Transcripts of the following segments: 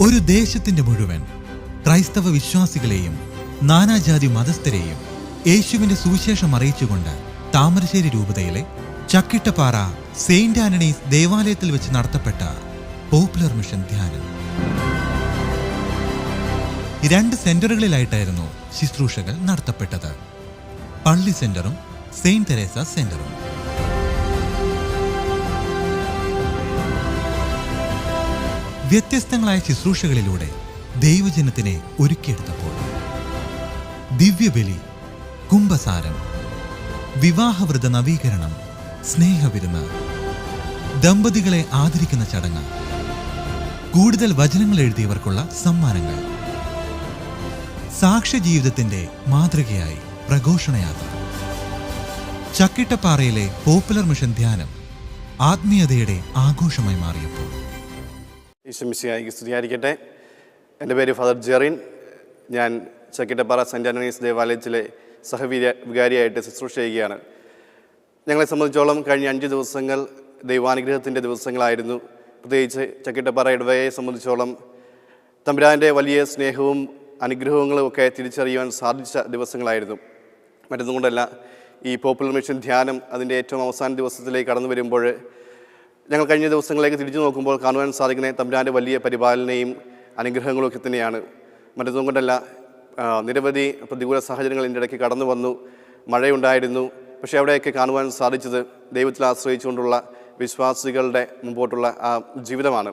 ഒരു ദേശത്തിന്റെ മുഴുവൻ ക്രൈസ്തവ വിശ്വാസികളെയും നാനാജാതി മതസ്ഥരെയും യേശുവിന്റെ സുവിശേഷം അറിയിച്ചുകൊണ്ട് താമരശ്ശേരി രൂപതയിലെ ചക്കിട്ടപ്പാറ സെയിന്റ് ആന്റണീസ് ദേവാലയത്തിൽ വെച്ച് നടത്തപ്പെട്ട പോപ്പുലർ മിഷൻ ധ്യാനം. 2 സെന്ററുകളിലായിട്ടായിരുന്നു ശുശ്രൂഷകൾ നടത്തപ്പെട്ടത്. പള്ളി സെന്ററും സെയിന്റ് തെരേസ സെന്ററും. വ്യത്യസ്തങ്ങളായ ശുശ്രൂഷകളിലൂടെ ദൈവജനത്തിനെ ഒരുക്കിയെടുത്തപ്പോൾ ദിവ്യബലി, കുംഭസാരം, വിവാഹവ്രത നവീകരണം, സ്നേഹവിരുന്ന്, ദമ്പതികളെ ആദരിക്കുന്ന ചടങ്ങ്, കൂടുതൽ വചനങ്ങൾ എഴുതിയവർക്കുള്ള സമ്മാനങ്ങൾ, സാക്ഷ്യജീവിതത്തിന്റെ മാതൃകയായി പ്രഘോഷണയാത്ര. ചക്കിട്ടപ്പാറയിലെ പോപ്പുലർ മിഷൻ ധ്യാനം ആത്മീയതയുടെ ആഘോഷമായി മാറിയപ്പോൾ. ഈശ്വമിശിഹായിക്ക് സ്തുതിയായിരിക്കട്ടെ. എൻ്റെ പേര് ഫാദർ ജെറിൻ. ഞാൻ ചക്കിട്ടപ്പാറ സെൻറ്റ് ആന്റണീസ് ദേവാലയത്തിലെ സഹവികാരിയായിട്ട് ശുശ്രൂഷ ചെയ്യുകയാണ്. ഞങ്ങളെ സംബന്ധിച്ചോളം കഴിഞ്ഞ 5 ദിവസങ്ങൾ ദൈവാനുഗ്രഹത്തിൻ്റെ ദിവസങ്ങളായിരുന്നു. പ്രത്യേകിച്ച് ചക്കിട്ടപ്പാറ ഇടവകയെ സംബന്ധിച്ചോളം തമ്പുരാൻ്റെ വലിയ സ്നേഹവും അനുഗ്രഹങ്ങളും ഒക്കെ തിരിച്ചറിയുവാൻ സാധിച്ച ദിവസങ്ങളായിരുന്നു. മറ്റൊന്നുകൊണ്ടല്ല, ഈ പോപ്പുലർ മിഷൻ ധ്യാനം അതിൻ്റെ ഏറ്റവും അവസാന ദിവസത്തിലേക്ക് കടന്നു വരുമ്പോൾ ഞങ്ങൾ കഴിഞ്ഞ ദിവസങ്ങളിലേക്ക് തിരിച്ചു നോക്കുമ്പോൾ കാണുവാൻ സാധിക്കുന്ന തമ്പുരാൻ്റെ വലിയ പരിപാലനയും അനുഗ്രഹങ്ങളും ഒക്കെ തന്നെയാണ്. മറ്റൊന്നും കൊണ്ടല്ല, നിരവധി പ്രതികൂല സാഹചര്യങ്ങൾ ഇതിൻ്റെ ഇടയ്ക്ക് കടന്നു വന്നു. മഴയുണ്ടായിരുന്നു. പക്ഷേ അവിടെയൊക്കെ കാണുവാൻ സാധിച്ചത് ദൈവത്തിൽ ആശ്രയിച്ചുകൊണ്ടുള്ള വിശ്വാസികളുടെ മുമ്പോട്ടുള്ള ആ ജീവിതമാണ്.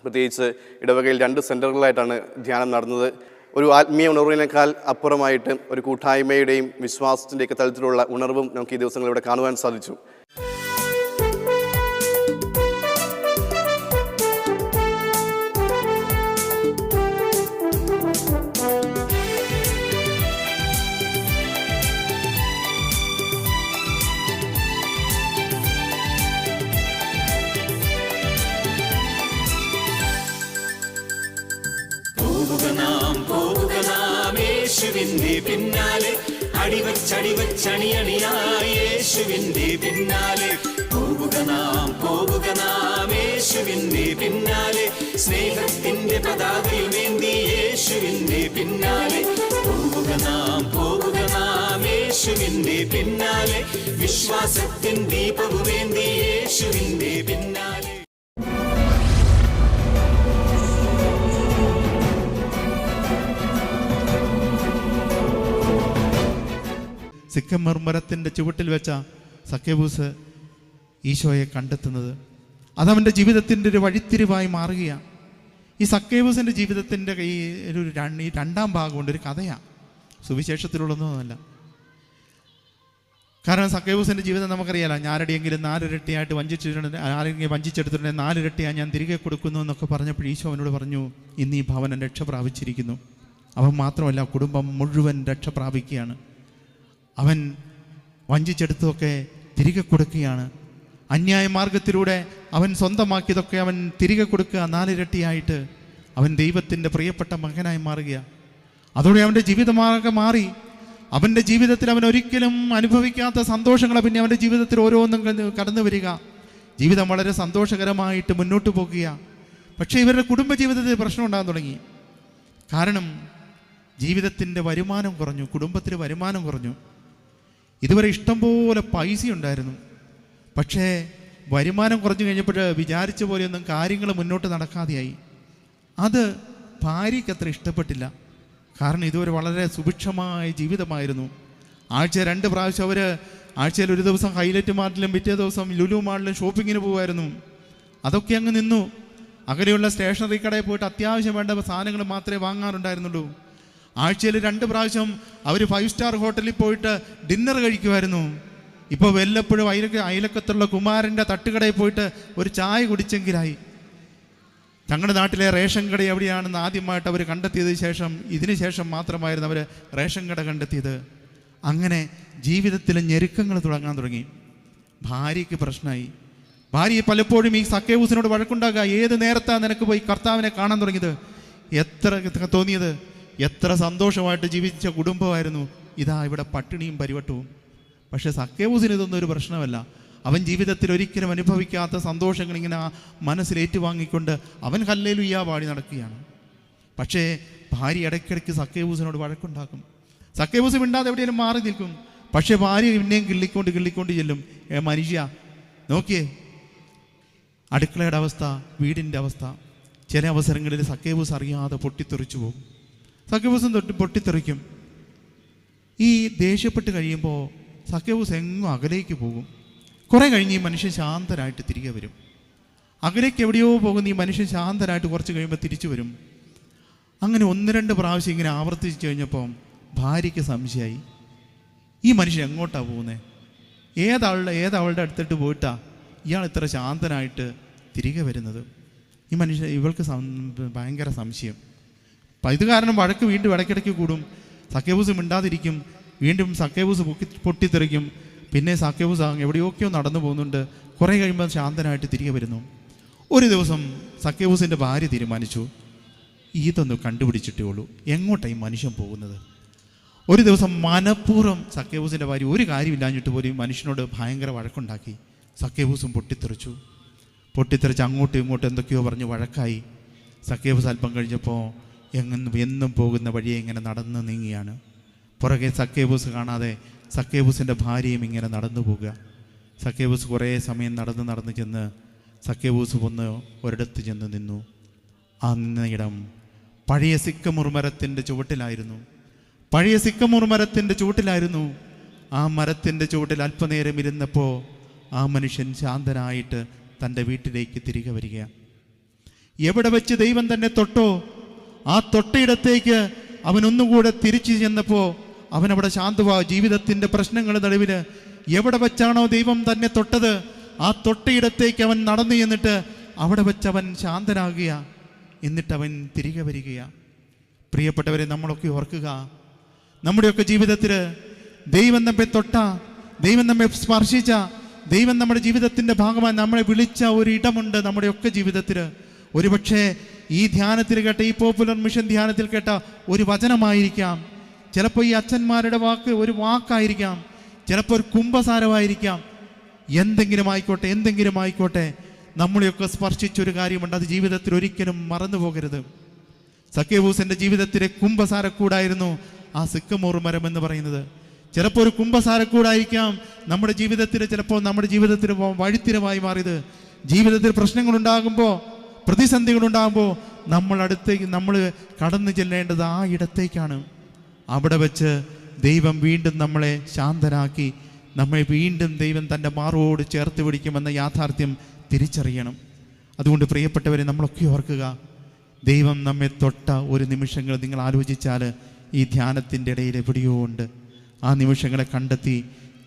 പ്രത്യേകിച്ച് ഇടവകയിൽ 2 സെൻറ്ററുകളായിട്ടാണ് ധ്യാനം നടന്നത്. ഒരു ആത്മീയ ഉണർവിനേക്കാൾ അപ്പുറമായിട്ട് ഒരു കൂട്ടായ്മയുടെയും വിശ്വാസത്തിൻ്റെയൊക്കെ തലത്തിലുള്ള ഉണർവും നമുക്ക് ഈ ദിവസങ്ങളിലൂടെ കാണുവാൻ സാധിച്ചു. യേശുവിന്റെ പിന്നാലെ അടിവച്ചണിയായി യേശുവിന്റെ പിന്നാലെ പോവുക നാം യേശുവിന്റെ പിന്നാലെ സ്നേഹത്തിന്റെ പതാകയുമേന്തി യേശുവിന്റെ പിന്നാലെ പോവുക നാം യേശുവിന്റെ പിന്നാലെ വിശ്വാസത്തിൻ ദീപവുമേന്തി യേശുവിന്റെ പിന്നാലെ. സിക്കമർ മരത്തിൻ്റെ ചുവട്ടിൽ വെച്ച സക്കേബൂസ് ഈശോയെ കണ്ടെത്തുന്നത് അതവൻ്റെ ജീവിതത്തിൻ്റെ ഒരു വഴിത്തിരിവായി മാറുകയാണ്. ഈ സക്കേബൂസിൻ്റെ ജീവിതത്തിൻ്റെ ഈ 2ാം ഭാഗമുണ്ട്, ഒരു കഥയാണ്, സുവിശേഷത്തിലുള്ളതൊന്നുമല്ല. കാരണം സക്കേബൂസിൻ്റെ ജീവിതം നമുക്കറിയാലോ. ഞാരടിയെങ്കിലും 4 ഇരട്ടിയായിട്ട് ആരെങ്കിലും വഞ്ചിച്ചെടുത്തിട്ടുണ്ടെങ്കിൽ 4 ഇരട്ടിയായി ഞാൻ തിരികെ കൊടുക്കുന്നു എന്നൊക്കെ പറഞ്ഞപ്പോൾ ഈശോ അവനോട് പറഞ്ഞു, ഇന്ന് ഈ ഭവനം രക്ഷ പ്രാപിച്ചിരിക്കുന്നു. അവൻ മാത്രമല്ല, കുടുംബം മുഴുവൻ രക്ഷ പ്രാപിക്കുകയാണ്. അവൻ വഞ്ചിച്ചെടുത്തതൊക്കെ തിരികെ കൊടുക്കുകയാണ്. അന്യായ മാർഗത്തിലൂടെ അവൻ സ്വന്തമാക്കിയതൊക്കെ അവൻ തിരികെ കൊടുക്കുക. 4 ഇരട്ടിയായിട്ട് അവൻ ദൈവത്തിൻ്റെ പ്രിയപ്പെട്ട മകനായി മാറുകയാണ്. അതോടെ അവൻ്റെ ജീവിതമാർഗം മാറി. അവൻ്റെ ജീവിതത്തിൽ അവൻ ഒരിക്കലും അനുഭവിക്കാത്ത സന്തോഷങ്ങൾ പിന്നെ അവൻ്റെ ജീവിതത്തിൽ ഓരോന്നും കടന്നു വരിക. ജീവിതം വളരെ സന്തോഷകരമായിട്ട് മുന്നോട്ട് പോകുക. പക്ഷേ ഇവരുടെ കുടുംബജീവിതത്തിൽ പ്രശ്നം ഉണ്ടാകാൻ തുടങ്ങി. കാരണം ജീവിതത്തിൻ്റെ വരുമാനം കുറഞ്ഞു, കുടുംബത്തിൽ വരുമാനം കുറഞ്ഞു. ഇതുവരെ ഇഷ്ടംപോലെ പൈസ ഉണ്ടായിരുന്നു. പക്ഷേ വരുമാനം കുറഞ്ഞു കഴിഞ്ഞപ്പോൾ വിചാരിച്ച പോലെയൊന്നും കാര്യങ്ങൾ മുന്നോട്ട് നടക്കാതെയായി. അത് ഭാര്യയ്ക്ക് അത്ര ഇഷ്ടപ്പെട്ടില്ല. കാരണം ഇതുവരെ വളരെ സുഭിക്ഷമായ ജീവിതമായിരുന്നു. ആഴ്ച 2 പ്രാവശ്യം അവർ ആഴ്ചയിൽ ഒരു ദിവസം ഹൈലൈറ്റ് മാർട്ടിലും പിറ്റേ ദിവസം ലുലു മാളിലും ഷോപ്പിങ്ങിന് പോകുമായിരുന്നു. അതൊക്കെ അങ്ങ് നിന്നു. അകലെയുള്ള സ്റ്റേഷനറി കടയിൽ പോയിട്ട് അത്യാവശ്യം വേണ്ട സാധനങ്ങൾ മാത്രമേ വാങ്ങാറുണ്ടായിരുന്നുള്ളൂ. ആഴ്ചയിൽ 2 പ്രാവശ്യം അവർ 5 സ്റ്റാർ ഹോട്ടലിൽ പോയിട്ട് ഡിന്നർ കഴിക്കുമായിരുന്നു. ഇപ്പോൾ വല്ലപ്പോഴും അയലക്കത്തുള്ള കുമാരൻ്റെ തട്ടുകടയിൽ പോയിട്ട് ഒരു ചായ കുടിച്ചെങ്കിലായി. ഞങ്ങളുടെ നാട്ടിലെ റേഷൻ കട എവിടെയാണെന്ന് ആദ്യമായിട്ട് അവർ ഇതിന് ശേഷം മാത്രമായിരുന്നു അവർ റേഷൻ കട കണ്ടെത്തിയത്. അങ്ങനെ ജീവിതത്തിലെ ഞെരുക്കങ്ങൾ തുടങ്ങാൻ തുടങ്ങി. ഭാര്യയ്ക്ക് പ്രശ്നമായി. ഭാര്യ പലപ്പോഴും ഈ സക്കേബൂസിനോട് വഴക്കുണ്ടാക്കുക. ഏത് നേരത്താണ് നിനക്ക് പോയി കർത്താവിനെ കാണാൻ തുടങ്ങിയത്? തോന്നിയത് എത്ര സന്തോഷമായിട്ട് ജീവിച്ച കുടുംബമായിരുന്നു. ഇതാ ഇവിടെ പട്ടിണിയും പരിവട്ടവും. പക്ഷേ സക്കേബൂസിന് ഇതൊന്നും ഒരു പ്രശ്നമല്ല. അവൻ ജീവിതത്തിൽ ഒരിക്കലും അനുഭവിക്കാത്ത സന്തോഷങ്ങൾ ഇങ്ങനെ മനസ്സിൽ ഏറ്റുവാങ്ങിക്കൊണ്ട് അവൻ ഹല്ലേലൂയ പാടി നടക്കുകയാണ്. പക്ഷേ ഭാര്യ ഇടയ്ക്കിടയ്ക്ക് സക്കേവൂസിനോട് വഴക്കുണ്ടാക്കും. സക്കേവൂസ് മിണ്ടാതെ എവിടെയെങ്കിലും മാറി നിൽക്കും. പക്ഷേ ഭാര്യ പിന്നെയും കിള്ളിക്കൊണ്ട് ചെല്ലും. മനുഷ്യ നോക്കിയേ, അടുക്കളയുടെ അവസ്ഥ, വീടിൻ്റെ അവസ്ഥ. ചില അവസരങ്ങളിൽ സക്കേവൂസ് അറിയാതെ പൊട്ടിത്തെറിച്ചു പോകും. സക്കേവൂസും പൊട്ടിത്തെറിക്കും. ഈ ദേഷ്യപ്പെട്ട് കഴിയുമ്പോൾ സക്കേവൂസ് എങ്ങും അകലേക്ക് പോകും. കുറേ കഴിഞ്ഞ് ഈ മനുഷ്യൻ ശാന്തരായിട്ട് തിരികെ വരും. അകലേക്ക് എവിടെയോ പോകുന്ന ഈ മനുഷ്യൻ ശാന്തരായിട്ട് കുറച്ച് കഴിയുമ്പോൾ തിരിച്ചു വരും. അങ്ങനെ 1-2 പ്രാവശ്യം ഇങ്ങനെ ആവർത്തിച്ച് കഴിഞ്ഞപ്പം ഭാര്യയ്ക്ക് സംശയമായി, ഈ മനുഷ്യൻ എങ്ങോട്ടാണ് പോകുന്നത്? ഏതവളുടെ അടുത്തിട്ട് പോയിട്ടാ ഇയാൾ ഇത്ര ശാന്തനായിട്ട് തിരികെ വരുന്നത്? ഈ മനുഷ്യൻ ഇവൾക്ക് ഭയങ്കര സംശയം. അപ്പം ഇത് കാരണം വഴക്ക് വീണ്ടും ഇടയ്ക്കിടയ്ക്ക് കൂടും. സക്കേവൂസ് മിണ്ടാതിരിക്കും. വീണ്ടും സക്കേവൂസ് പൊട്ടിത്തെറിക്കും. പിന്നെ സക്കേവൂസ് എവിടെയൊക്കെയോ നടന്നു പോകുന്നുണ്ട്. കുറേ കഴിയുമ്പോൾ ശാന്തനായിട്ട് തിരികെ വരുന്നു. ഒരു ദിവസം സക്കേവൂസിൻ്റെ ഭാര്യ തീരുമാനിച്ചു, ഇതൊന്ന് കണ്ടുപിടിച്ചിട്ടേ ഉള്ളൂ, എങ്ങോട്ടാണ് ഈ മനുഷ്യൻ പോകുന്നത്. ഒരു ദിവസം മനഃപൂർവ്വം സക്കേവൂസിൻ്റെ ഭാര്യ ഒരു കാര്യമില്ലാഞ്ഞിട്ട് പോലും മനുഷ്യനോട് ഭയങ്കര വഴക്കുണ്ടാക്കി. സക്കേവൂസും പൊട്ടിത്തെറിച്ച് അങ്ങോട്ടും ഇങ്ങോട്ടും എന്തൊക്കെയോ പറഞ്ഞ് വഴക്കായി. സക്കേവൂസ് അല്പം കഴിഞ്ഞപ്പോൾ എന്നും പോകുന്ന വഴിയെ ഇങ്ങനെ നടന്ന് നീങ്ങിയാണ്. പുറകെ സക്കേവൂസ് കാണാതെ സക്കേവൂസിൻ്റെ ഭാര്യയും ഇങ്ങനെ നടന്നു പോകുക. സക്കേവൂസ് കുറേ സമയം നടന്ന് ചെന്ന് സക്കേവൂസ് ഒരിടത്ത് ചെന്ന് നിന്നു. ആ നിന്ന ഇടം പഴയ സിക്കമുർ മരത്തിൻ്റെ ചുവട്ടിലായിരുന്നു. ആ മരത്തിൻ്റെ ചുവട്ടിൽ അല്പനേരം ഇരുന്നപ്പോൾ ആ മനുഷ്യൻ ശാന്തനായിട്ട് തൻ്റെ വീട്ടിലേക്ക് തിരികെ വരിക. എവിടെ വെച്ച് ദൈവം തന്നെ തൊട്ടോ ആ തൊട്ടയിടത്തേക്ക് അവനൊന്നുകൂടെ തിരിച്ചു ചെന്നപ്പോൾ അവനവിടെ ജീവിതത്തിൻ്റെ പ്രശ്നങ്ങളുടെ നടുവിൽ എവിടെ വെച്ചാണോ ദൈവം തന്നെ തൊട്ടത് ആ തൊട്ടയിടത്തേക്ക് അവൻ നടന്നു ചെന്നിട്ട് അവിടെ വെച്ച് അവൻ ശാന്തനാകുക. എന്നിട്ടവൻ തിരികെ വരികയാണ്. പ്രിയപ്പെട്ടവരെ, നമ്മളൊക്കെ ഓർക്കുക, നമ്മുടെയൊക്കെ ജീവിതത്തിൽ ദൈവം നമ്മെ തൊട്ട, ദൈവം നമ്മെ സ്പർശിച്ച, ദൈവം നമ്മുടെ ജീവിതത്തിൻ്റെ ഭാഗമായി നമ്മളെ വിളിച്ച ഒരു ഇടമുണ്ട് നമ്മുടെയൊക്കെ ജീവിതത്തിൽ. ഒരുപക്ഷെ ഈ ധ്യാനത്തിൽ കേട്ട, ഈ പോപ്പുലർ മിഷൻ ധ്യാനത്തിൽ കേട്ട ഒരു വചനമായിരിക്കാം, ചിലപ്പോൾ ഈ അച്ഛന്മാരുടെ ഒരു വാക്കായിരിക്കാം, ചിലപ്പോൾ ഒരു കുംഭസാരമായിരിക്കാം. എന്തെങ്കിലും ആയിക്കോട്ടെ, നമ്മളെയൊക്കെ സ്പർശിച്ചൊരു കാര്യമുണ്ട്. അത് ജീവിതത്തിൽ ഒരിക്കലും മറന്നു പോകരുത്. സക്കേവൂസിൻ്റെ ജീവിതത്തിലെ കുംഭസാരക്കൂടായിരുന്നു ആ സിക്കമോർ മരം എന്ന് പറയുന്നത്. ചിലപ്പോൾ ഒരു കുംഭസാരക്കൂടായിരിക്കാം നമ്മുടെ ജീവിതത്തിൽ വഴിത്തിരമായി മാറിയത്. ജീവിതത്തിൽ പ്രശ്നങ്ങളുണ്ടാകുമ്പോൾ, പ്രതിസന്ധികളുണ്ടാകുമ്പോൾ നമ്മൾ കടന്നു ചെല്ലേണ്ടത് ആ ഇടത്തേക്കാണ്. അവിടെ വെച്ച് ദൈവം വീണ്ടും നമ്മളെ ശാന്തരാക്കി, നമ്മെ വീണ്ടും ദൈവം തൻ്റെ മാറോട് ചേർത്ത് പിടിക്കുമെന്ന യാഥാർത്ഥ്യം തിരിച്ചറിയണം. അതുകൊണ്ട് പ്രിയപ്പെട്ടവരെ, നമ്മളൊക്കെ ഓർക്കുക, ദൈവം നമ്മെ തൊട്ട ഒരു നിമിഷങ്ങൾ നിങ്ങൾ ആലോചിച്ചാൽ ഈ ധ്യാനത്തിൻ്റെ ഇടയിൽ എവിടെയോ ഉണ്ട്. ആ നിമിഷങ്ങളെ കണ്ടെത്തി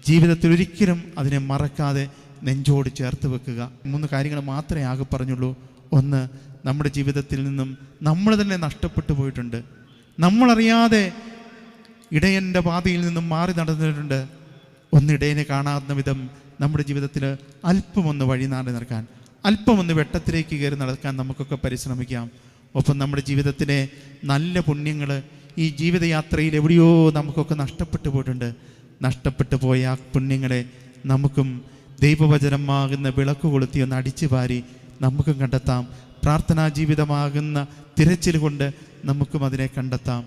ജീവിതത്തിൽ ഒരിക്കലും അതിനെ മറക്കാതെ നെഞ്ചോട് ചേർത്ത് വെക്കുക. 3 കാര്യങ്ങൾ മാത്രമേ ആകെ പറഞ്ഞുള്ളൂ. ഒന്ന്, നമ്മുടെ ജീവിതത്തിൽ നിന്നും നമ്മൾ തന്നെ നഷ്ടപ്പെട്ടു പോയിട്ടുണ്ട്. നമ്മളറിയാതെ ഇടയൻ്റെ പാതയിൽ നിന്നും മാറി നടന്നിട്ടുണ്ട്. ഇടയനെ കാണാവുന്ന വിധം നമ്മുടെ ജീവിതത്തിൽ അല്പമൊന്ന് വഴി നടക്കാൻ, അല്പമൊന്ന് വെട്ടത്തിലേക്ക് കയറി നടക്കാൻ നമുക്കൊക്കെ പരിശ്രമിക്കാം. ഒപ്പം നമ്മുടെ ജീവിതത്തിലെ നല്ല പുണ്യങ്ങൾ ഈ ജീവിതയാത്രയിൽ എവിടെയോ നമുക്കൊക്കെ നഷ്ടപ്പെട്ടു പോയിട്ടുണ്ട്. നഷ്ടപ്പെട്ടു പോയ ആ പുണ്യങ്ങളെ നമുക്കും ദൈവവചനമാകുന്ന വിളക്ക് കൊളുത്തി ഒന്ന് അടിച്ചു വാരി നമുക്കും കണ്ടെത്താം. പ്രാർത്ഥനാ ജീവിതമാകുന്ന തിരച്ചിൽ കൊണ്ട് നമുക്കും അതിനെ കണ്ടെത്താം.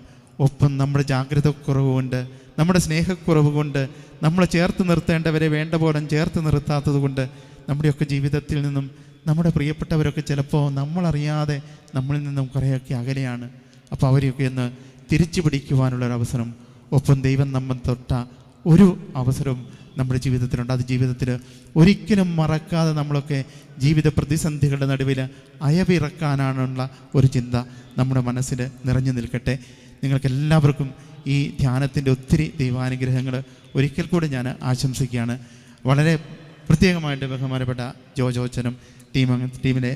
ഒപ്പം നമ്മുടെ ജാഗ്രത കുറവ് കൊണ്ട്, നമ്മുടെ സ്നേഹക്കുറവ് കൊണ്ട്, നമ്മളെ ചേർത്ത് നിർത്തേണ്ടവരെ വേണ്ട പോലെ ചേർത്ത് നിർത്താത്തത് കൊണ്ട് നമ്മുടെയൊക്കെ ജീവിതത്തിൽ നിന്നും നമ്മുടെ പ്രിയപ്പെട്ടവരൊക്കെ ചിലപ്പോൾ നമ്മളറിയാതെ നമ്മളിൽ നിന്നും കുറേയൊക്കെ അകലെയാണ്. അപ്പോൾ അവരെയൊക്കെ ഒന്ന് തിരിച്ചു പിടിക്കുവാനുള്ളൊരവസരം, ഒപ്പം ദൈവം നമ്മൾ തൊട്ട ഒരു അവസരവും നമ്മുടെ ജീവിതത്തിലുണ്ട്. അത് ജീവിതത്തിൽ ഒരിക്കലും മറക്കാതെ നമ്മളൊക്കെ ജീവിത പ്രതിസന്ധികളുടെ നടുവിൽ അയവിറക്കാനുള്ള ഒരു ചിന്ത നമ്മുടെ മനസ്സിൽ നിറഞ്ഞു നിൽക്കട്ടെ. നിങ്ങൾക്കെല്ലാവർക്കും ഈ ധ്യാനത്തിൻ്റെ ഒത്തിരി ദൈവാനുഗ്രഹങ്ങൾ ഒരിക്കൽ കൂടെ ഞാൻ ആശംസിക്കുകയാണ്. വളരെ പ്രത്യേകമായിട്ട് ബഹുമാനപ്പെട്ട ജോജോച്ചനും ടീമിലെ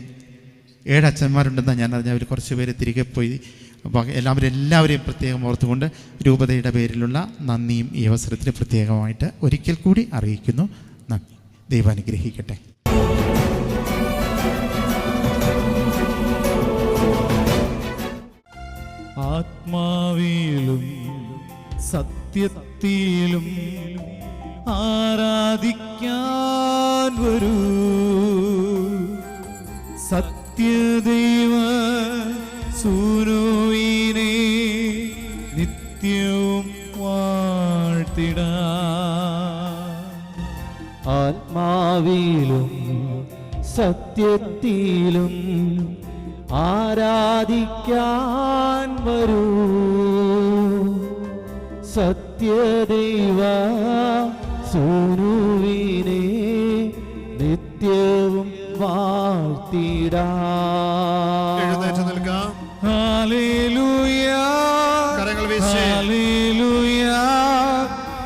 7 അച്ഛന്മാരുണ്ടെന്നാണ് ഞാൻ അറിഞ്ഞ. അവർ കുറച്ച് പേര് തിരികെ പോയി. അപ്പോൾ എല്ലാവരെയും പ്രത്യേകം ഓർത്തുകൊണ്ട് രൂപതയുടെ പേരിലുള്ള നന്ദിയും ഈ അവസരത്തിൽ പ്രത്യേകമായിട്ട് ഒരിക്കൽ കൂടി അറിയിക്കുന്നു. നന്ദി. ദൈവം അനുഗ്രഹിക്കട്ടെ. ആത്മാവിലും സത്യത്തിലും ആരാധിക്കാൻ വരൂ, സത്യദൈവ സൂനോയി ആത്മാവിലും സത്യത്തിലും ആരാധിക്കാൻ വരൂ. സത്യദൈവ സൂനുവിനെ നിത്യവും വാഴ്ത്തിടാം. എഴുന്നേറ്റ് നിൽക്കാം. ഹല്ലേലൂയ, കരങ്ങൾ വീശി. ഹല്ലേലൂയ,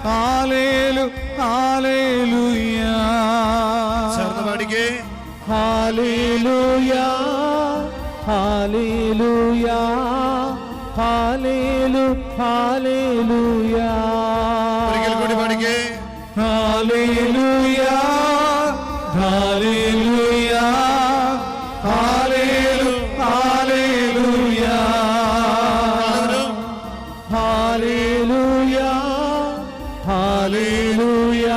ഹല്ലേലൂയ, ചേർന്ന് പാടിക്കേ. Hallelujah, hallelujah, hallelujah. ഒരിക്കൽ കൂടി പാടിക്കേ. Hallelujah, hallelujah, hallelujah, hallelujah, hallelujah,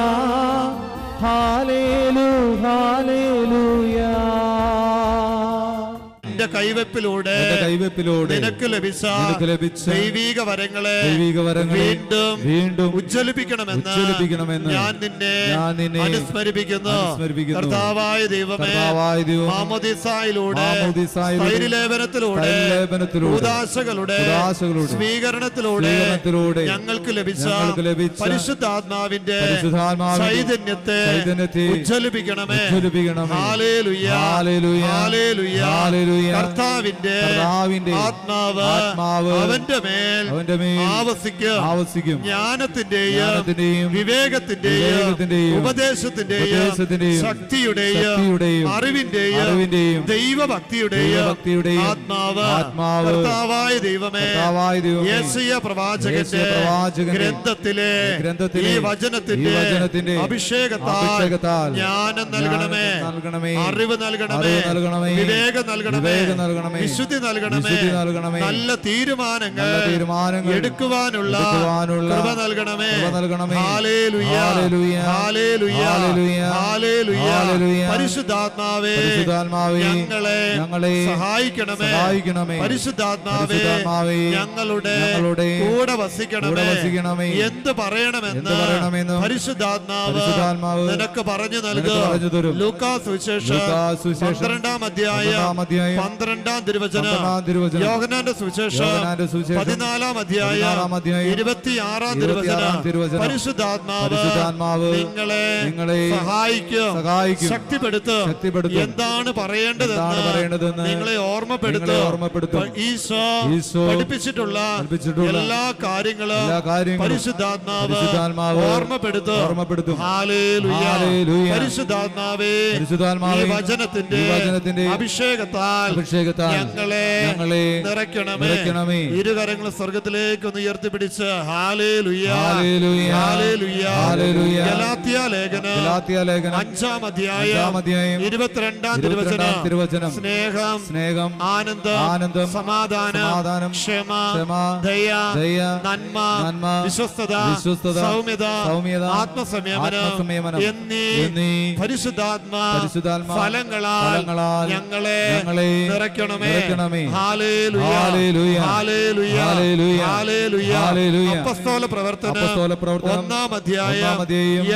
hallelujah. നിന്റെ കൈവെപ്പിലൂടെ നിനക്ക് ലഭിച്ച ദൈവീക വരങ്ങളെ വീണ്ടും ഉജ്ജ്വലിപ്പിക്കണമെന്ന് ഞാൻ നിന്നെ അനുസ്മരിപ്പിക്കുന്നു. കർത്താവായ ദൈവമേ, മാമോദീസായിലൂടെ, സ്ഥൈര്യലേപനത്തിലൂടെ, ഉദാശകളുടെ സ്വീകരണത്തിലൂടെ ഞങ്ങൾക്ക് ലഭിച്ച പരിശുദ്ധാത്മാവിന്റെ ചൈതന്യത്തെ ഉജ്ജ്വലിപ്പിക്കണമേ. Hallelujah, hallelujah. കർത്താവിന്റെ ആത്മാവ് അവന്റെ മേൽ ആവസിക്കും. ജ്ഞാനത്തിന്റെയും വിവേകത്തിന്റെയും ഉപദേശത്തിന്റെയും ശക്തിയുടെയും അറിവിന്റെയും ദൈവഭക്തിയുടെയും ആത്മാവ് കർത്താവായ ദൈവമേ, യെശയ്യാ പ്രവാചകന്റെ ഗ്രന്ഥത്തിലെ ഈ വചനത്തിന്റെ അഭിഷേകത്താൽ ജ്ഞാനം നൽകണമേ, അറിവ് നൽകണമേ, വിവേകം നൽകണമേ, വിശുദ്ധി നൽകണമേ, നല്ല തീരുമാനങ്ങൾ എടുക്കുവാനുള്ള കൃപ നൽകണമേ. Hallelujah, hallelujah, hallelujah. പരിശുദ്ധാത്മാവേ, ഞങ്ങളെ സഹായിക്കണമേ. പരിശുദ്ധാത്മാവേ, ഞങ്ങളുടെ കൂടെ വസിക്കണമേ. എന്ത് പറയണമെന്ന് പരിശുദ്ധാത്മാവ് നിനക്ക് പറഞ്ഞു നൽകും. ലൂക്കാസ് സുവിശേഷം 12-ാം അധ്യായം 12-ാം തിരുവചനം, യോഹന്നാന്റെ സുവിശേഷം 14-ാം അധ്യായം 26-ാം തിരുവചനം. പരിശുദ്ധാത്മാവ് നിങ്ങളെ സഹായിക്കും, ശക്തിപ്പെടുത്തും. എന്താണ് പറയേണ്ടതെന്ന് നിങ്ങളെ ഓർമ്മപ്പെടുത്തും. ഈശോ പഠിപ്പിച്ചിട്ടുള്ള എല്ലാ കാര്യങ്ങളും പരിശുദ്ധാത്മാവ് ഓർമ്മപ്പെടുത്തും. ഹല്ലേലൂയ. പരിശുദ്ധാത്മാവേ, ഈ വചനത്തിന്റെ അഭിഷേകത്താൽ ഞങ്ങളെ നിറയ്ക്കണമേ. ഇരുകരങ്ങൾ സ്വർഗത്തിലേക്ക് ഒന്ന് ഉയർത്തിപ്പിടിച്ച് ഹല്ലേലൂയ, ഹല്ലേലൂയ. ഗലാത്യ ലേഖനം 5-ാം അധ്യായം 22-ാം തിരുവചനം. സ്നേഹം, ആനന്ദം, സമാധാനം, ക്ഷമ, ദയ, നന്മ, വിശ്വസ്തത, സൗമ്യത, ആത്മസംയമനം എന്നീ പരിശുദ്ധാത്മാ ഫലങ്ങളാൽ ഞങ്ങളെ നിറയ്ക്കണമേ. Hallelujah, hallelujah, hallelujah. അപ്പോസ്തല പ്രവർത്തനം 1-ാം അധ്യായം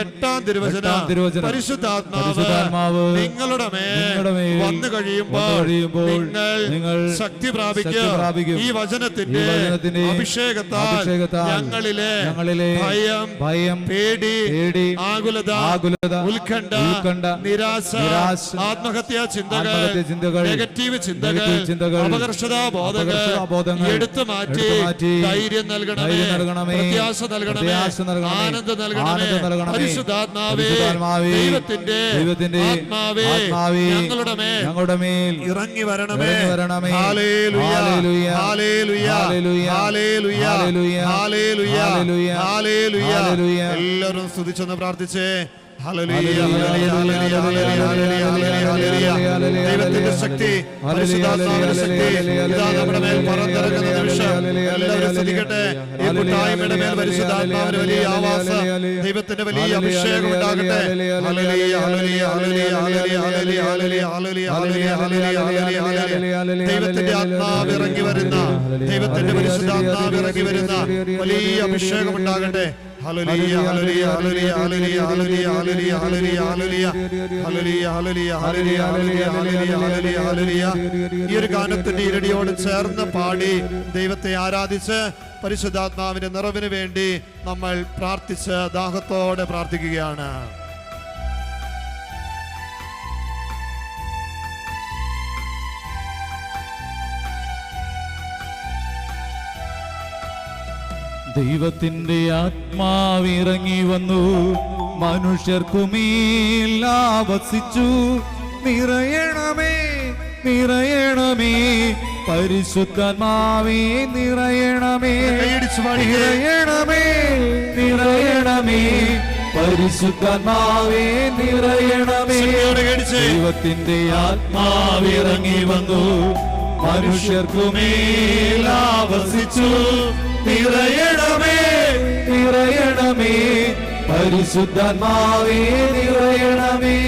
8-ാം തിരുവചനം. പരിശുദ്ധാത്മാവ് നിങ്ങളുടെ മേൽ വന്നു കഴിയുമ്പോൾ നിങ്ങൾ ശക്തി പ്രാപിക്കും. ഈ വചനത്തിന്റെ അഭിഷേകത്താൽ ഞങ്ങളിലെ ഭയം, പേടി, ആകുലത, ഉത്കണ്ഠ, നിരാശ, ആത്മഹത്യാ ചിന്തകൾ, നെഗറ്റീവ് ചിന്തകൾ, അപകർഷതാബോധങ്ങൾ എടുത്തു മാറ്റി ധൈര്യം നൽകണമേ, പ്രത്യാശ നൽകണമേ, ആനന്ദം നൽകണമേ. പരിശുദ്ധാത്മാവേ, ദൈവത്തിന്റെ ആത്മാവേ, ഞങ്ങളുടെ മേൽ ഇറങ്ങി വരണമേ. Hallelujah, hallelujah, hallelujah, hallelujah, hallelujah. എല്ലാവരും സ്തുതിച്ചൊന്ന് പ്രാർത്ഥിച്ചേ. Hallelujah, hallelujah, hallelujah. ദൈവത്തിന്റെ ശക്തി, പരിശുദ്ധാത്മാവിന്റെ ശക്തി ഇതാ നമ്മുടെ മേൽ പറന്നിറങ്ങുന്ന നിമിഷം. എല്ലാവരും സ്തുതിക്കട്ടെ. ഈ കൂട്ടായ്മയുടെ മേൽ പരിശുദ്ധാത്മാവിന്റെ വലിയ ആവാസം, ദൈവത്തിന്റെ വലിയ അഭിഷേകം ഉണ്ടാകട്ടെ. Hallelujah, hallelujah, hallelujah, hallelujah, hallelujah, hallelujah. ദൈവത്തിന്റെ ആത്മാവ് ഇറങ്ങി വരുന്ന, ദൈവത്തിന്റെ പരിശുദ്ധാത്മാവ് ഇറങ്ങി വരുന്ന വലിയ അഭിഷേകം ഉണ്ടാകട്ടെ. Hallelujah hallelujah hallelujah hallelujah hallelujah hallelujah hallelujah hallelujah hallelujah hallelujah hallelujah hallelujah hallelujah. ഈ ഒരു ഗാനത്തിന്റെ ഇരടിയോട് ചേർന്ന് പാടി ദൈവത്തെ ആരാധിച്ച് പരിശുദ്ധാത്മാവിന്റെ നിറവിന് വേണ്ടി നമ്മൾ പ്രാർത്ഥിച്ച് ദാഹത്തോടെ പ്രാർത്ഥിക്കുകയാണ്. ദൈവത്തിന്റെ ആത്മാവിറങ്ങി വന്നു, മനുഷ്യർക്കുമേൽ ആവസിച്ചു. നിറയണമേ നിറയണമേ പരിശുദ്ധാത്മാവേ, നിറയണമേ നിറയണമേ നിറയണമേ പരിശുദ്ധാത്മാവേ, നിറയണമേ. ദൈവത്തിന്റെ ആത്മാവിറങ്ങി വന്നു, മനുഷ്യർക്കുമേൽ ആവസിച്ചു. നിറയണമേ നിറയണമേ പരിശുദ്ധാത്മാവേ, നിറയണമേ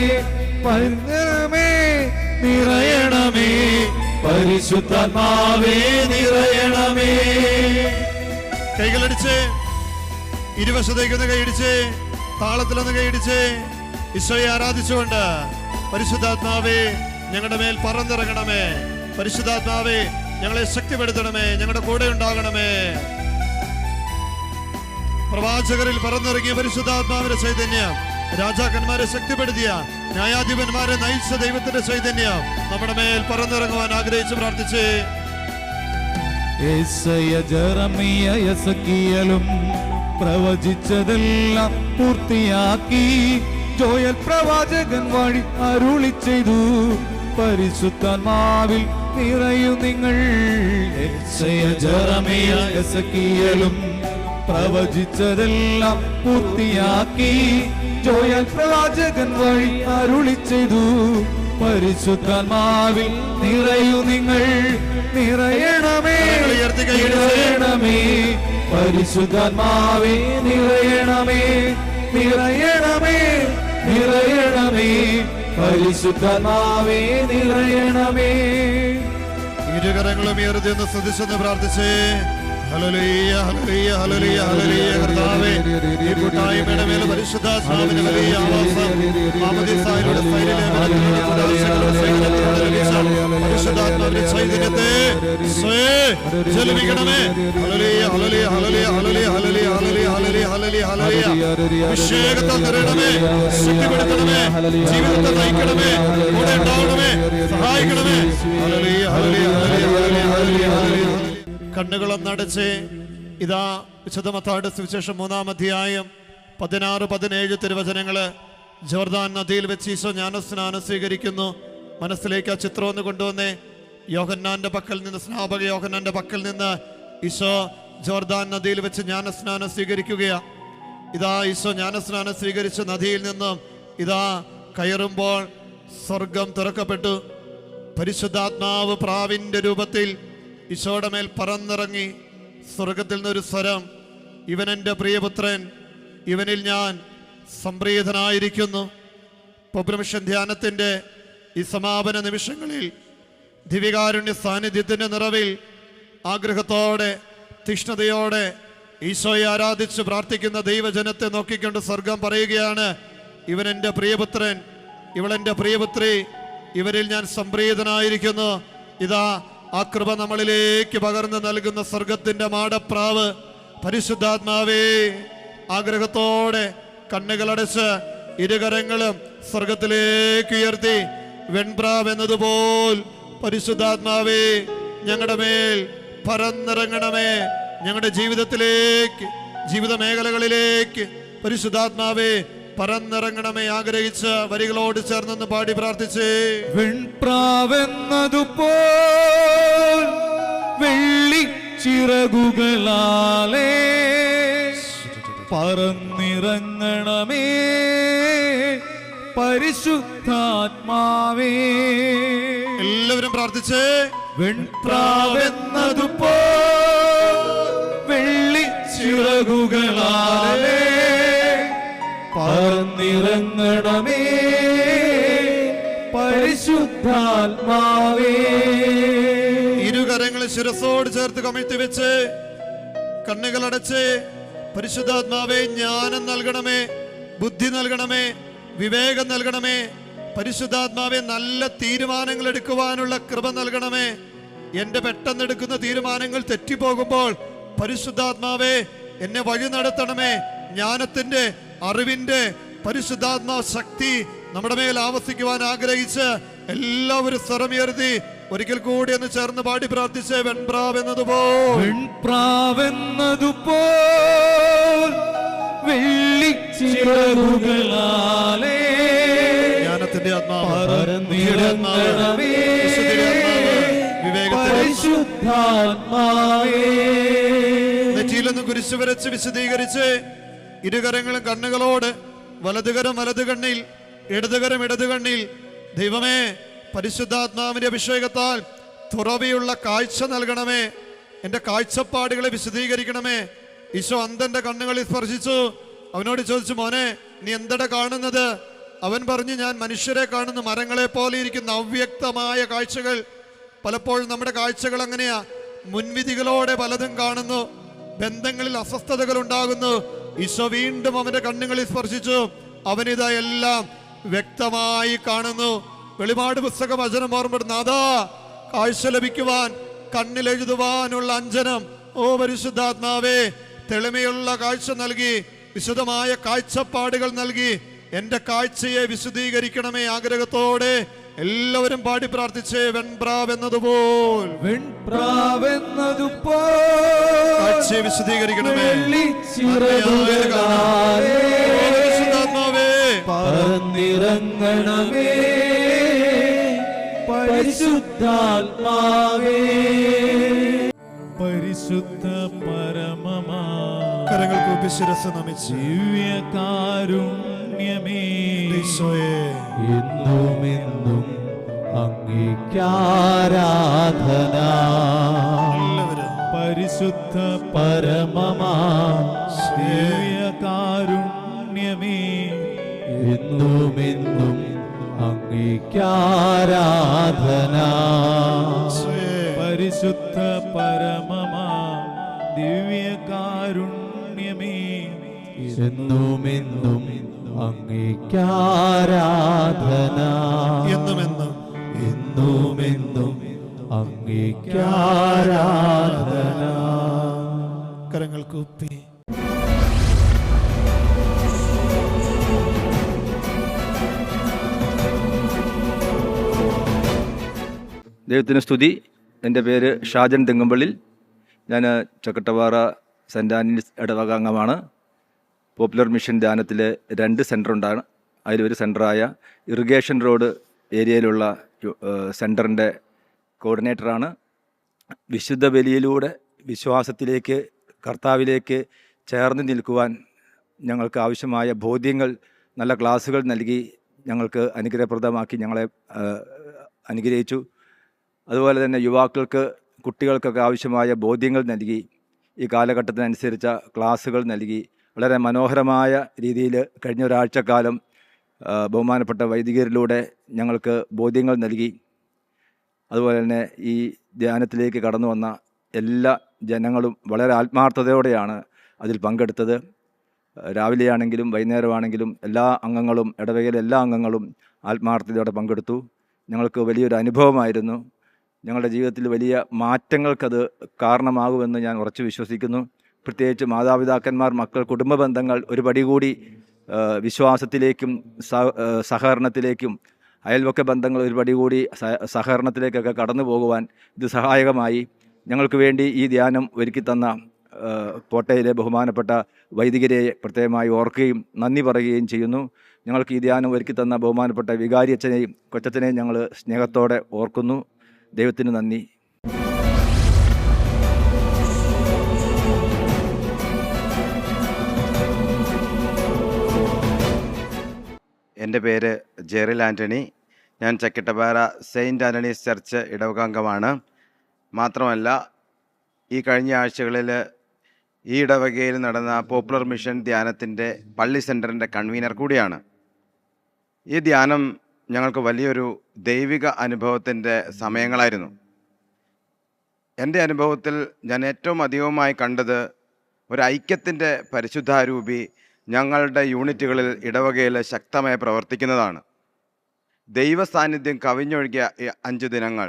നിറയണമേ നിറയണമേ പരിശുദ്ധാത്മാവേ, നിറയണമേ. കൈകളടിച്ച് ഇരുവശത്തേക്കൊന്ന് കൈയടിച്ച് താളത്തിലൊന്ന് കൈയടിച്ച് ഈശോയെ ആരാധിച്ചുകൊണ്ട് പരിശുദ്ധാത്മാവേ ഞങ്ങളുടെ മേൽ പറന്നിറങ്ങണമേ. പരിശുദ്ധാത്മാവേ ഞങ്ങളെ ശക്തിപ്പെടുത്തണമേ, ഞങ്ങളുടെ കൂടെ ഉണ്ടാകണമേ. പ്രവാചകരിൽ പറന്നിറങ്ങിയ പരിശുദ്ധാത്മാവിന്റെ ചൈതന്യം, രാജാക്കന്മാരെ ശക്തിപ്പെടുത്തിയ, ന്യായാധിപന്മാരെ നയിച്ച ദൈവത്തിന്റെ ചൈതന്യം നമ്മുടെ മേൽ പറന്നിറങ്ങുവാൻ ആഗ്രഹിച്ച് പ്രാർത്ഥിച്ച് യെസക്കിയലും പ്രവചിച്ചതെല്ലാം പൂർത്തിയാക്കി. ജോയൽ പ്രവാചകൻ വഴി അരുളി ചെയ്തു, പരിശുദ്ധാത്മാവിൽ നിറയൂ നിങ്ങൾ. യെസക്കിയലും പ്രവചിച്ചതെല്ലാം പൂർത്തിയാക്കി. ജോയൽ പ്രവാചകൻ വഴി അരുളി ചെയ്തു, പരിശുദ്ധാത്മാവിൽ നിറയൂ നിങ്ങൾ. നിറയണമേ നിറയണമേ പരിശുദ്ധാത്മാവേ, നിറയണമേ നിറയണമേ നിറയണമേ പരിശുദ്ധാത്മാവേ, നിറയണമേ. ഇരുകരങ്ങളും ഉയർത്തി ഒന്ന് സ്തുതിച്ചെന്ന് പ്രാർത്ഥിച്ചേ. Hallelujah hallelujah hallelujah hallelujah. കർത്താവേ, ഈ കൂട്ടായ്മയുടെ മേൽ പരിശുദ്ധാത്മാവിന്റെ വലിയ ആവാസം മാമോദീസായിലൂടെ പരിശുദ്ധാത്മാവിന്റെ ചൈതന്യത്തെ ജലമിക്കണമേ. Hallelujah hallelujah hallelujah hallelujah hallelujah hallelujah hallelujah hallelujah. അഭിഷേകത്താൽ നിറയണമേ, ശക്തിപ്പെടുത്തണമേ, ജീവിതത്തെ നയിക്കണമേ, കൂടെ ഉണ്ടാവണമേ, സഹായിക്കണമേ. Hallelujah hallelujah hallelujah hallelujah hallelujah. കണ്ണുകളൊന്നടച്ച് ഇതാ വിശുദ്ധ മത്തായിയുടെ സുവിശേഷം 3-ാം അധ്യായം 16-17 തിരുവചനങ്ങള്. ജോർദാൻ നദിയിൽ വെച്ച് ഈശോ ജ്ഞാനസ്നാനം സ്വീകരിക്കുന്നു. മനസ്സിലേക്ക് ആ ചിത്രം ഒന്ന് കൊണ്ടുവന്നേ. യോഹന്നാന്റെ പക്കൽ നിന്ന്, സ്നാപക യോഹന്നാന്റെ പക്കൽ നിന്ന് ഈശോ ജോർദാൻ നദിയിൽ വെച്ച് ജ്ഞാനസ്നാനം സ്വീകരിക്കുകയാ. ഇതാ ഈശോ ജ്ഞാനസ്നാനം സ്വീകരിച്ച നദിയിൽ നിന്നും ഇതാ കയറുമ്പോൾ സ്വർഗം തുറക്കപ്പെട്ടു. പരിശുദ്ധാത്മാവ് പ്രാവിന്റെ രൂപത്തിൽ ഈശോയുടെ മേൽ പറന്നിറങ്ങി. സ്വർഗത്തിൽ നിന്നൊരു സ്വരം, ഇവൻ എൻ്റെ പ്രിയപുത്രൻ, ഇവനിൽ ഞാൻ സംപ്രീതനായിരിക്കുന്നു. പൗർണമിഷൻ ധ്യാനത്തിൻ്റെ ഈ സമാപന നിമിഷങ്ങളിൽ ദിവ്യകാരുണ്യ സാന്നിധ്യത്തിൻ്റെ നിറവിൽ ആഗ്രഹത്തോടെ തീഷ്ണതയോടെ ഈശോയെ ആരാധിച്ച് പ്രാർത്ഥിക്കുന്ന ദൈവജനത്തെ നോക്കിക്കൊണ്ട് സ്വർഗം പറയുകയാണ്, ഇവൻ എൻ്റെ പ്രിയപുത്രൻ, ഇവളെൻ്റെ പ്രിയപുത്രി, ഇവരിൽ ഞാൻ സംപ്രീതനായിരിക്കുന്നു. ഇതാ ആ കൃപ നമ്മളിലേക്ക് പകർന്നു നൽകുന്ന സ്വർഗത്തിന്റെ മാടപ്രാവ് പരിശുദ്ധാത്മാവേ. ആഗ്രഹത്തോടെ കണ്ണുകളടച്ച് ഇരുകരങ്ങളും സ്വർഗത്തിലേക്ക് ഉയർത്തി വെൺപ്രാവ് എന്നതുപോൽ പരിശുദ്ധാത്മാവേ ഞങ്ങളുടെ മേൽ പറന്നിറങ്ങണമേ. ഞങ്ങളുടെ ജീവിതത്തിലേക്ക്, ജീവിത മേഖലകളിലേക്ക് പരിശുദ്ധാത്മാവേ പറന്നിറങ്ങണമേ. ആഗ്രഹിച്ച വരികളോട് ചേർന്നൊന്ന് പാടി പ്രാർത്ഥിച്ചേ. വെൺപ്രാവെന്നതുപോൽ വെള്ളി ചിറകുകളാലേ പറന്നിറങ്ങണമേ പരിശുദ്ധാത്മാവേ. എല്ലാവരും പ്രാർത്ഥിച്ചേ. വെൺപ്രാവെന്നതുപോൽ വെള്ളി ചിറകുകളാലേ പറന്നിറങ്ങണമേ പരിശുദ്ധാത്മാവേ. ഇരുകരങ്ങൾ ശിരസോട് ചേർത്ത് കമിഴ്ത്തി വെച്ച് കണ്ണുകളടച്ച് പരിശുദ്ധാത്മാവേ ജ്ഞാനം നൽകണമേ, ബുദ്ധി നൽകണമേ, വിവേകം നൽകണമേ. പരിശുദ്ധാത്മാവെ നല്ല തീരുമാനങ്ങൾ എടുക്കുവാനുള്ള കൃപ നൽകണമേ. എന്റെ പെട്ടെന്നെടുക്കുന്ന തീരുമാനങ്ങൾ തെറ്റിപ്പോകുമ്പോൾ പരിശുദ്ധാത്മാവേ എന്നെ വഴി നടത്തണമേ. ജ്ഞാനത്തിന്റെ, അറിവിന്റെ പരിശുദ്ധാത്മാ ശക്തി നമ്മുടെ മേൽ ആവസിക്കുവാൻ ആഗ്രഹിച്ച് എല്ലാവരും സ്വരമുയർത്തി ഒരിക്കൽ കൂടി ഒന്ന് ചേർന്ന് പാടി പ്രാർത്ഥിച്ച് വെൺപ്രാവെന്നതുപോൽ വെള്ളിച്ചിറകുകളാലേ ജ്ഞാനത്തിന്റെ ആത്മാവ്, പറന്നിറങ്ങണമേ പരിശുദ്ധാത്മാവേ. നെറ്റിയിലൊന്ന് കുരിശു വരച്ച് വിശദീകരിച്ച് ഇരുകരങ്ങളും കണ്ണുകളോട് വലതുകരം വലതു കണ്ണിൽ, ഇടതുകരം ഇടതു കണ്ണിൽ. ദൈവമേ, പരിശുദ്ധാത്മാവിന്റെ അഭിഷേകത്താൽ തുറവിയുള്ള കാഴ്ച നൽകണമേ. എൻ്റെ കാഴ്ചപ്പാടുകളെ വിശദീകരിക്കണമേ. ഈശോ അന്ധന്റെ കണ്ണുകളിൽ സ്പർശിച്ചു. അവനോട് ചോദിച്ചു, മോനെ നീ എന്തട കാണുന്നത്? അവൻ പറഞ്ഞു, ഞാൻ മനുഷ്യരെ കാണുന്നു, മരങ്ങളെ പോലെ ഇരിക്കുന്ന അവ്യക്തമായ കാഴ്ചകൾ. പലപ്പോഴും നമ്മുടെ കാഴ്ചകൾ അങ്ങനെയാ, മുൻവിധികളോടെ പലതും കാണുന്നു, ബന്ധങ്ങളിൽ അസ്വസ്ഥതകൾ ഉണ്ടാകുന്നു. ഈശോ വീണ്ടും അവന്റെ കണ്ണുകളിൽ സ്പർശിച്ചു. അവനിതാ എല്ലാം വ്യക്തമായി കാണുന്നു. വെളിപാട് പുസ്തക വചനം ഓർമ്മപ്പെടുന്ന അതാ കാഴ്ച ലഭിക്കുവാൻ, കണ്ണിലെഴുതുവാനുള്ള അഞ്ജനം. ഓ പരിശുദ്ധാത്മാവേ, തെളിമയുള്ള കാഴ്ച നൽകി, വിശദമായ കാഴ്ചപ്പാടുകൾ നൽകി എന്റെ കാഴ്ചയെ വിശദീകരിക്കണമേ. ആഗ്രഹത്തോടെ എല്ലാവരും പാടി പ്രാർത്ഥിച്ചേ. വെൺപ്രാവെന്നതുപോൽ കാഴ്ചയെ വിശദീകരിക്കണമേ. പരിശുദ്ധാത്മാവേ പറന്നിറങ്ങണമേ പരിശുദ്ധാത്മാവേ. പരിശുദ്ധ പരമമാ കരങ്ങൾ കൂപ്പി ശിരസ്സ് നമിച്ച് ദിവ്യകാരുണ്യമേ ഈശോയെ എന്നുമെന്നും അങ്ങേക്കാരാധന. എല്ലാവരും പരിശുദ്ധ പരമമാ ദിവ്യകാരുണ്യമേ എന്നുമെന്നും അങ്ങേക്കാരാധന. പരിശുദ്ധ പരമമാ ദിവ്യകാരുണ്യമേ എന്നുമെന്നും അങ്ങേക്കാരാധന. എന്നുമെന്നും എന്നുമെന്നും അങ്ങേക്കാരാധന. കരങ്ങൾ കൂപ്പി ദൈവത്തിന് സ്തുതി. എൻ്റെ പേര് ഷാജൻ തെങ്ങമ്പള്ളിൽ. ഞാൻ ചക്കട്ടപ്പാറ സെൻറ് ആൻറ്റണീസ് ഇടവക അംഗമാണ്. പോപ്പുലർ മിഷൻ ധ്യാനത്തിലെ 2 സെൻറ്ററുണ്ടാണ്. അതിലൊരു സെൻറ്ററായ ഇറിഗേഷൻ റോഡ് ഏരിയയിലുള്ള സെൻറ്ററിൻ്റെ കോർഡിനേറ്ററാണ്. വിശുദ്ധ ബലിയിലൂടെ വിശ്വാസത്തിലേക്ക്, കർത്താവിലേക്ക് ചേർന്ന് നിൽക്കുവാൻ ഞങ്ങൾക്ക് ആവശ്യമായ ബോധ്യങ്ങൾ, നല്ല ക്ലാസ്സുകൾ നൽകി ഞങ്ങൾക്ക് അനുഗ്രഹപ്രദമാക്കി ഞങ്ങളെ അനുഗ്രഹിച്ചു. അതുപോലെ തന്നെ യുവാക്കൾക്ക്, കുട്ടികൾക്കൊക്കെ ആവശ്യമായ ബോധ്യങ്ങൾ നൽകി, ഈ കാലഘട്ടത്തിനനുസരിച്ച ക്ലാസ്സുകൾ നൽകി വളരെ മനോഹരമായ രീതിയിൽ കഴിഞ്ഞ ഒരാഴ്ചക്കാലം ബഹുമാനപ്പെട്ട വൈദികരിലൂടെ ഞങ്ങൾക്ക് ബോധ്യങ്ങൾ നൽകി. അതുപോലെ തന്നെ ഈ ധ്യാനത്തിലേക്ക് കടന്നു വന്ന എല്ലാ ജനങ്ങളും വളരെ ആത്മാർത്ഥതയോടെയാണ് അതിൽ പങ്കെടുത്തത്. രാവിലെയാണെങ്കിലും വൈകുന്നേരമാണെങ്കിലും എല്ലാ അംഗങ്ങളും, ഇടവകയിലെ എല്ലാ അംഗങ്ങളും ആത്മാർത്ഥതയോടെ പങ്കെടുത്തു. ഞങ്ങൾക്ക് വലിയൊരു അനുഭവമായിരുന്നു. ഞങ്ങളുടെ ജീവിതത്തിൽ വലിയ മാറ്റങ്ങൾക്കത് കാരണമാകുമെന്ന് ഞാൻ ഉറച്ചു വിശ്വസിക്കുന്നു. പ്രത്യേകിച്ച് മാതാപിതാക്കന്മാർ, മക്കൾ, കുടുംബ ബന്ധങ്ങൾ ഒരു പടി കൂടി വിശ്വാസത്തിലേക്കും സഹകരണത്തിലേക്കും, അയൽവക്ക ബന്ധങ്ങൾ ഒരു പടി കൂടി സഹകരണത്തിലേക്കൊക്കെ കടന്നു പോകുവാൻ ഇത് സഹായകമായി. ഞങ്ങൾക്ക് വേണ്ടി ഈ ധ്യാനം ഒരുക്കി തന്ന കോട്ടയിലെ ബഹുമാനപ്പെട്ട വൈദികരെ പ്രത്യേകമായി ഓർക്കുകയും നന്ദി പറയുകയും ചെയ്യുന്നു. ഞങ്ങൾക്ക് ഈ ധ്യാനം ഒരുക്കി തന്ന ബഹുമാനപ്പെട്ട വികാരി അച്ഛനെയും കൊച്ചച്ഛനെയും ഞങ്ങൾ സ്നേഹത്തോടെ ഓർക്കുന്നു. ദൈവത്തിന് നന്ദി. എൻ്റെ പേര് ജെറിൽ ആൻ്റണി. ഞാൻ ചക്കിട്ടപ്പാറ സെയിൻറ്റ് ആൻ്റണീസ് ചർച്ച് ഇടവകാംഗമാണ്. മാത്രമല്ല, ഈ കഴിഞ്ഞ ആഴ്ചകളിൽ ഈ ഇടവകയിൽ നടന്ന പോപ്പുലർ മിഷൻ ധ്യാനത്തിൻ്റെ പള്ളി സെൻറ്ററിൻ്റെ കൺവീനർ കൂടിയാണ്. ഈ ധ്യാനം ഞങ്ങൾക്ക് വലിയൊരു ദൈവിക അനുഭവത്തിൻ്റെ സമയങ്ങളായിരുന്നു. എൻ്റെ അനുഭവത്തിൽ ഞാൻ ഏറ്റവും അധികമായി കണ്ടത് ഒരു ഐക്യത്തിൻ്റെ പരിശുദ്ധാരൂപി ഞങ്ങളുടെ യൂണിറ്റുകളിൽ ഇടവകയിൽ ശക്തമായി പ്രവർത്തിക്കുന്നതാണ്. ദൈവ സാന്നിധ്യം കവിഞ്ഞൊഴുകിയ 5 ദിനങ്ങൾ,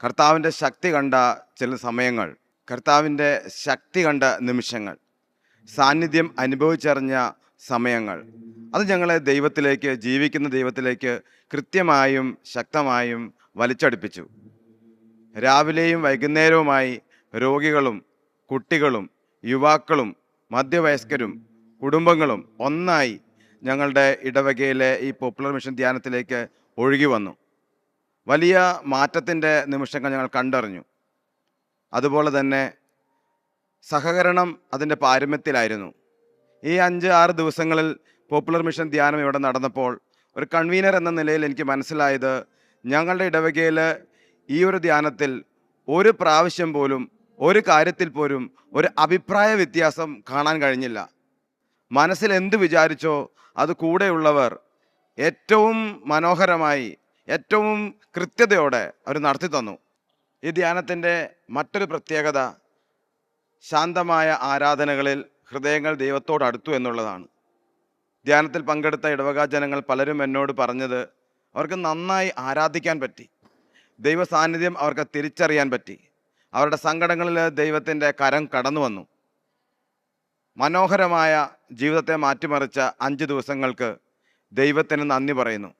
കർത്താവിൻ്റെ ശക്തി കണ്ട ചില സമയങ്ങൾ, കർത്താവിൻ്റെ ശക്തി കണ്ട നിമിഷങ്ങൾ, സാന്നിധ്യം അനുഭവിച്ചറിഞ്ഞ സമയങ്ങൾ, അത് ഞങ്ങളെ ദൈവത്തിലേക്ക്, ജീവിക്കുന്ന ദൈവത്തിലേക്ക് കൃത്യമായും ശക്തമായും വലിച്ചടുപ്പിച്ചു. രാവിലെയും വൈകുന്നേരവുമായി രോഗികളും കുട്ടികളും യുവാക്കളും മധ്യവയസ്കരും കുടുംബങ്ങളും ഒന്നായി ഞങ്ങളുടെ ഇടവകയിലെ ഈ പോപ്പുലർ മിഷൻ ധ്യാനത്തിലേക്ക് ഒഴുകി വന്നു. വലിയ മാറ്റത്തിൻ്റെ നിമിഷങ്ങൾ ഞങ്ങൾ കണ്ടറിഞ്ഞു. അതുപോലെ തന്നെ സഹകരണം അതിൻ്റെ പാരമ്യത്തിലായിരുന്നു. ഈ 5-6 ദിവസങ്ങളിൽ പോപ്പുലർ മിഷൻ ധ്യാനം ഇവിടെ നടന്നപ്പോൾ ഒരു കൺവീനർ എന്ന നിലയിൽ എനിക്ക് മനസ്സിലായത്, ഞങ്ങളുടെ ഇടവകയിൽ ഈ ഒരു ധ്യാനത്തിൽ ഒരു പ്രാവശ്യം പോലും ഒരു കാര്യത്തിൽ പോലും ഒരു അഭിപ്രായ വ്യത്യാസം കാണാൻ കഴിഞ്ഞില്ല. മനസ്സിൽ എന്ത് വിചാരിച്ചോ അത് കൂടെയുള്ളവർ ഏറ്റവും മനോഹരമായി, ഏറ്റവും കൃത്യതയോടെ അവർ നടത്തി തന്നു. ഈ ധ്യാനത്തിൻ്റെ മറ്റൊരു പ്രത്യേകത ശാന്തമായ ആരാധനകളിൽ ഹൃദയങ്ങൾ ദൈവത്തോട് അടുത്തു എന്നുള്ളതാണ്. ധ്യാനത്തിൽ പങ്കെടുത്ത ഇടവക ജനങ്ങൾ പലരും എന്നോട് പറഞ്ഞത്, അവർക്ക് നന്നായി ആരാധിക്കാൻ പറ്റി, ദൈവ സാന്നിധ്യം അവർക്ക് തിരിച്ചറിയാൻ പറ്റി, അവരുടെ സങ്കടങ്ങളിൽ ദൈവത്തിൻ്റെ കരം കടന്നു വന്നു. മനോഹരമായ ജീവിതത്തെ മാറ്റിമറിച്ച 5 ദിവസങ്ങൾക്ക് ദൈവത്തിന് നന്ദി പറയുന്നു.